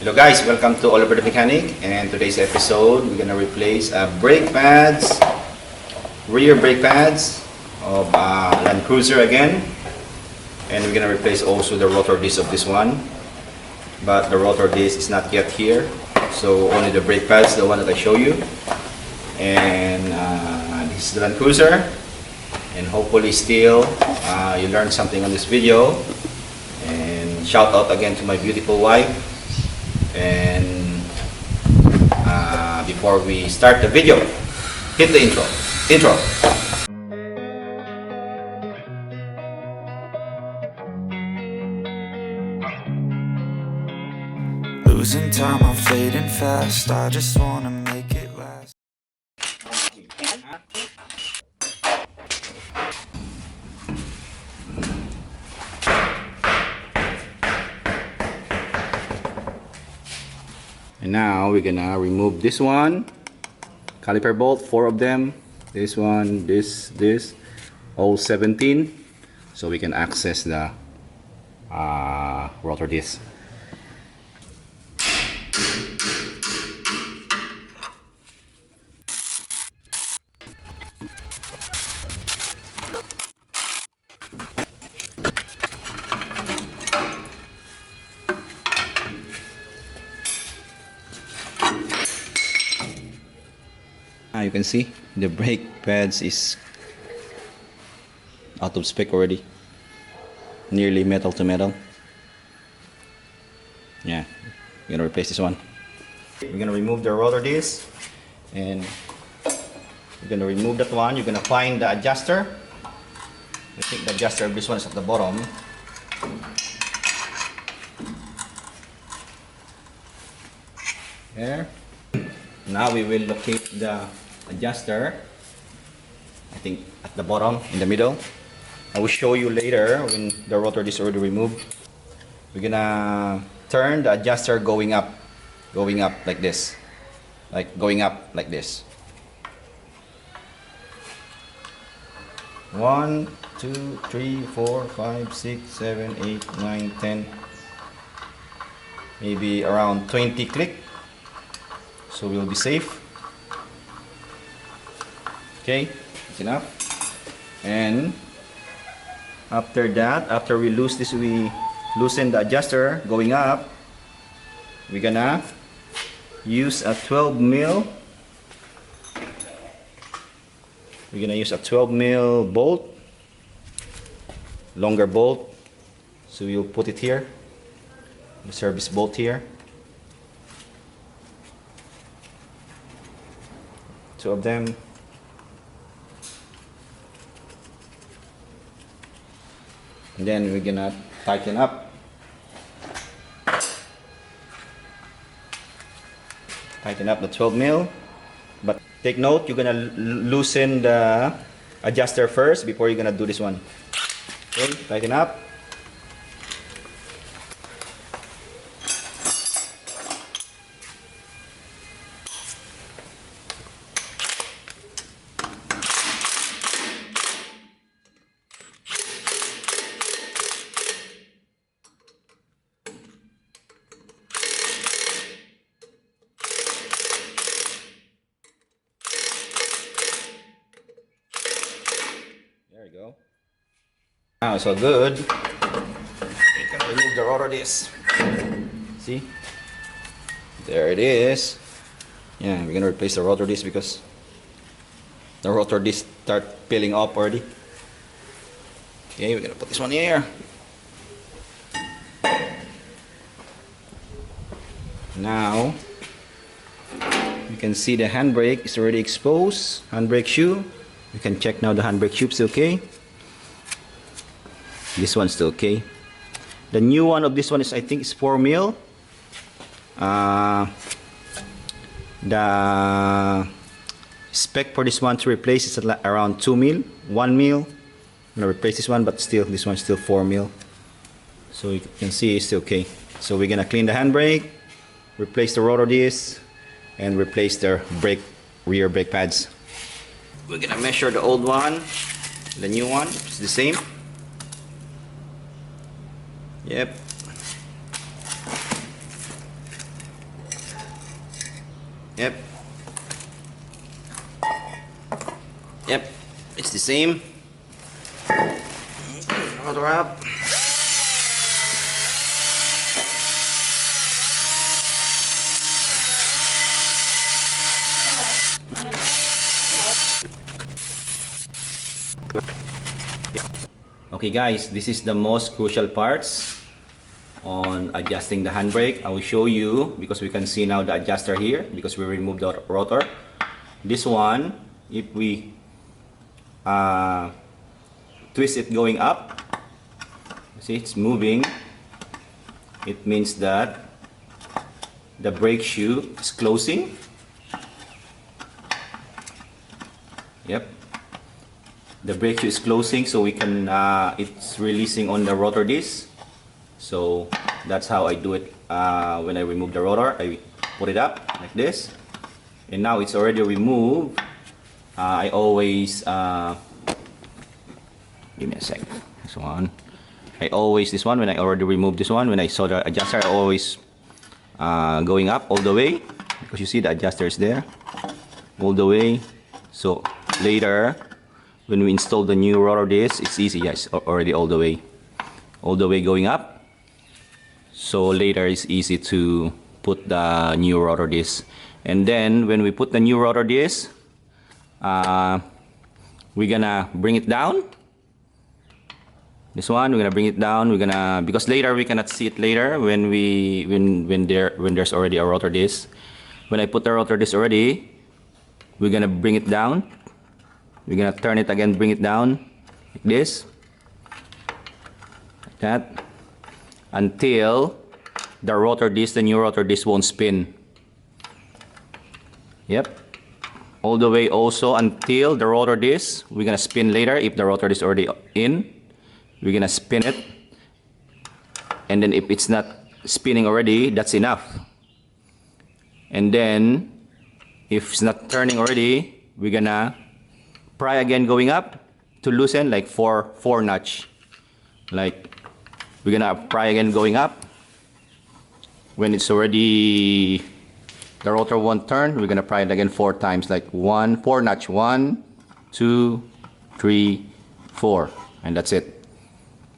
Hello guys, welcome to All Over the Mechanic, and today's episode we're gonna replace brake pads, rear brake pads of LANDCRUISER again, and we're gonna replace also the rotor disc of this one, but the rotor disc is not yet here, so only the brake pads, the one that I show you. And this is the LANDCRUISER, and hopefully still you learned something on this video. And shout out again to my beautiful wife. And before we start the video, hit the intro. Losing time, I'm fading fast. I just wanna make it last. And now we're gonna remove this one, caliper bolt, 4 of them, this one, this, all 17, so we can access the rotor disc. You can see the brake pads is out of spec already, nearly metal to metal. Yeah, we're gonna replace this one. We're gonna remove the rotor disc, and we're gonna remove that one. You're gonna find the adjuster. I think the adjuster of this one is at the bottom. There. Now we will locate the adjuster, I think at the bottom, in the middle. I will show you later when the rotor is already removed. We're gonna turn the adjuster going up like this, going up like this. 1, 2, 3, 4, 5, 6, 7, 8, 9, 10, maybe around 20 click. So we'll be safe. Okay, that's enough. And after that, after we loosen the adjuster going up, we're gonna use a 12 mil. We're gonna use a 12 mil bolt, longer bolt. So we'll put it here, the service bolt here. 2 of them. And then we're gonna tighten up. Tighten up the 12 mil. But take note, you're gonna loosen the adjuster first before you're gonna do this one. Okay, tighten up. There we go. Now it's all good. We can remove the rotor disc. See? There it is. Yeah, we're gonna replace the rotor disc because the rotor disc start peeling up already. Okay, we're gonna put this one here. Now you can see the handbrake is already exposed. Handbrake shoe. You can check now the handbrake tube's okay. This one's still okay. The new one of this one is, I think, is 4 mil. The spec for this one to replace is around 2 mil, 1 mil. I'm gonna replace this one, but still, this one's still 4 mil. So you can see it's still okay. So we're gonna clean the handbrake, replace the rotor disc, and replace the rear brake pads. We're gonna measure the old one, the new one, it's the same. Yep. Yep. Yep. It's the same. Rotor up. Okay guys, this is the most crucial parts on adjusting the handbrake. I will show you because we can see now the adjuster here because we removed the rotor. This one, if we twist it going up, see it's moving, it means that the brake shoe is closing. Yep, the brake shoe is closing, so we can it's releasing on the rotor disc. So that's how I do it. When I remove the rotor, I put it up like this, and now it's already removed. I always give me a sec. This one, this one when I already removed this one, when I saw the adjuster, I always going up all the way because you see the adjuster is there all the way. So later when we install the new rotor disc, it's easy. Yes, already all the way going up. So later it's easy to put the new rotor disc. And then when we put the new rotor disc, we're gonna bring it down. This one, we're gonna bring it down. Because later we cannot see it later when there's already a rotor disc. When I put the rotor disc already, we're gonna bring it down. We're gonna turn it again, bring it down like this, like that, until the rotor disc, the new rotor disc, won't spin. Yep, all the way also until the rotor disc. We're gonna spin later if the rotor disc already in. We're gonna spin it, and then if it's not spinning already, that's enough. And then if it's not turning already, we're gonna pry again going up to loosen, like four notch. Like we're gonna pry again going up. When it's already, the rotor won't turn, we're gonna pry it again 4 times, like 4 notch. 1, 2, 3, 4, and that's it.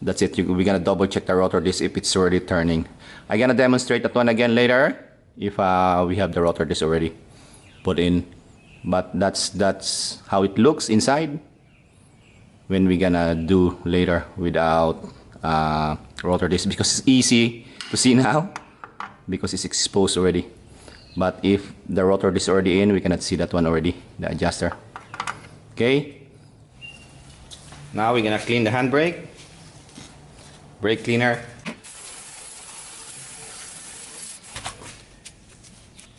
That's it. We're gonna double check the rotor disc if it's already turning. I'm gonna demonstrate that one again later if we have the rotor disc already put in. But that's how it looks inside when we're gonna do later without rotor disc, because it's easy to see now because it's exposed already. But if the rotor disc already in, we cannot see that one already, the adjuster. Okay, now we're gonna clean the handbrake. Brake cleaner.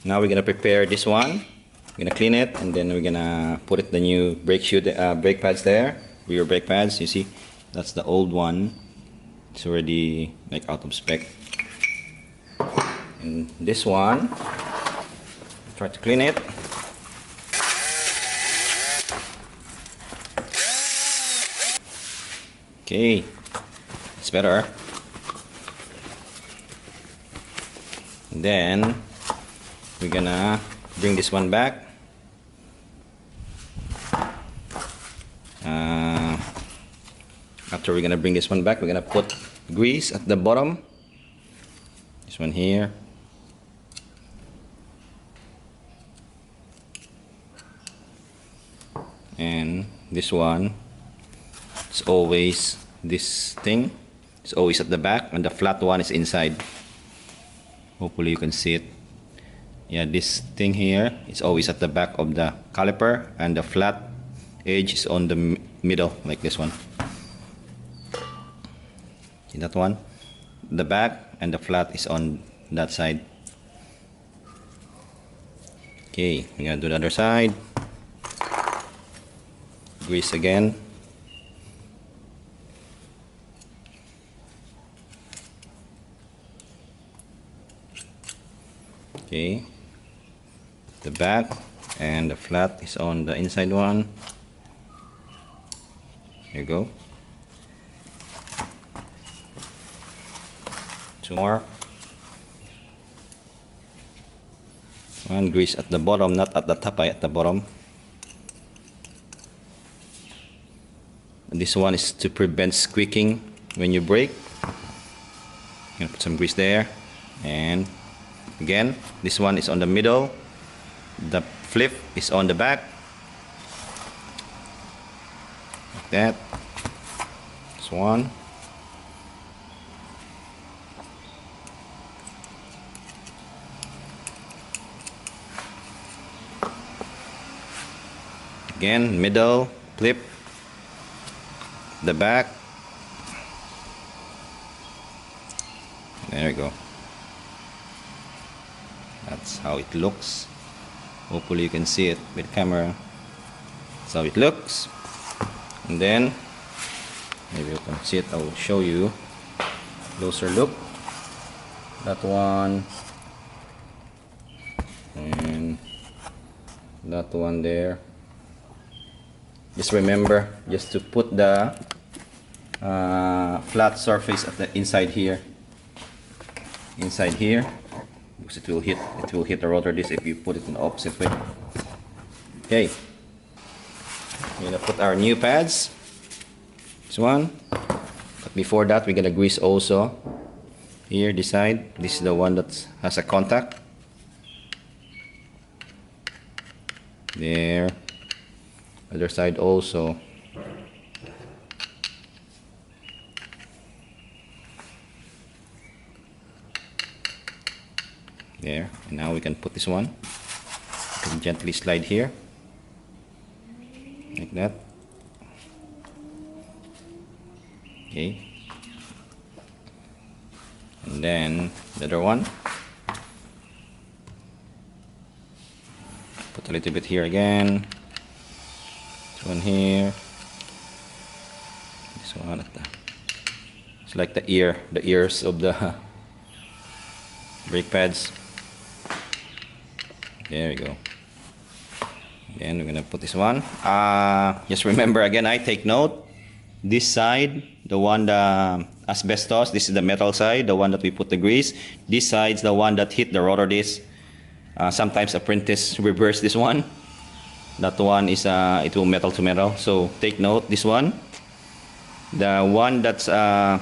Now we're gonna prepare this one. We're gonna clean it, and then we're gonna put it the new brake shoe, brake pads there, rear brake pads. You see, that's the old one. It's already like out of spec. And this one, try to clean it. Okay, it's better. And then we're gonna bring this one back. After we're gonna bring this one back, we're gonna put grease at the bottom. This one here. And this one, it's always this thing. It's always at the back, and the flat one is inside. Hopefully you can see it. Yeah, this thing here is always at the back of the caliper, and the flat edge is on the middle, like this one. See that one? The back and the flat is on that side. Okay, we're gonna do the other side. Grease again. Okay, the back and the flat is on the inside one. There you go. 2 more. One grease at the bottom, not at the top, at the bottom. And this one is to prevent squeaking when you brake. Gonna put some grease there, and again, this one is on the middle. The flip is on the back, like that. This one. Again, middle, flip, the back. There we go. That's how it looks. Hopefully you can see it with camera. That's how it looks. And then, maybe you can see it, I will show you closer look. That one. And that one there. Just remember just to put the flat surface at the inside here, because it will hit the rotor disc if you put it in the opposite way. Okay, we're gonna put our new pads, this one, but before that we're gonna grease also here, this side. This is the one that has a contact there. Other side also. There. And now we can put this one. You can gently slide here, like that. Okay. And then the other one. Put a little bit here again. One here, this one at the, it's like the ears of the brake pads. There we go. Then we're gonna put this one. Just remember again, I take note, this side, the one, the asbestos, this is the metal side, the one that we put the grease. This side's the one that hit the rotor disc. Sometimes apprentice reverse this one. That one is it will metal to metal, so take note this one. The one that's the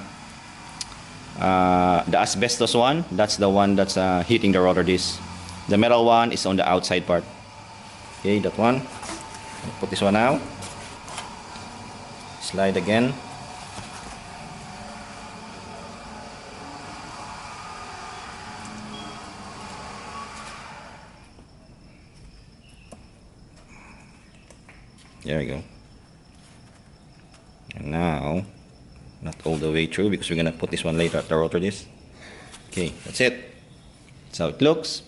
asbestos one, that's the one that's hitting the rotor disc. The metal one is on the outside part. Okay, that one. Put this one out. Slide again. There we go. And now, not all the way through because we're gonna put this one later at the rotor disc. Okay, that's it. That's how it looks.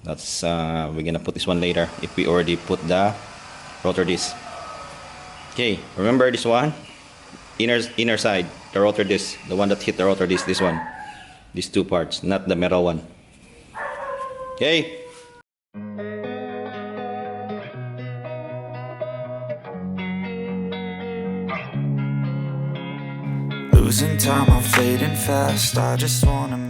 That's we're gonna put this one later if we already put the rotor disc. Okay, remember this one, inner side, the rotor disc, the one that hit the rotor disc. This one, these two parts, not the metal one. Okay. Losing time, I'm fading fast. I just wanna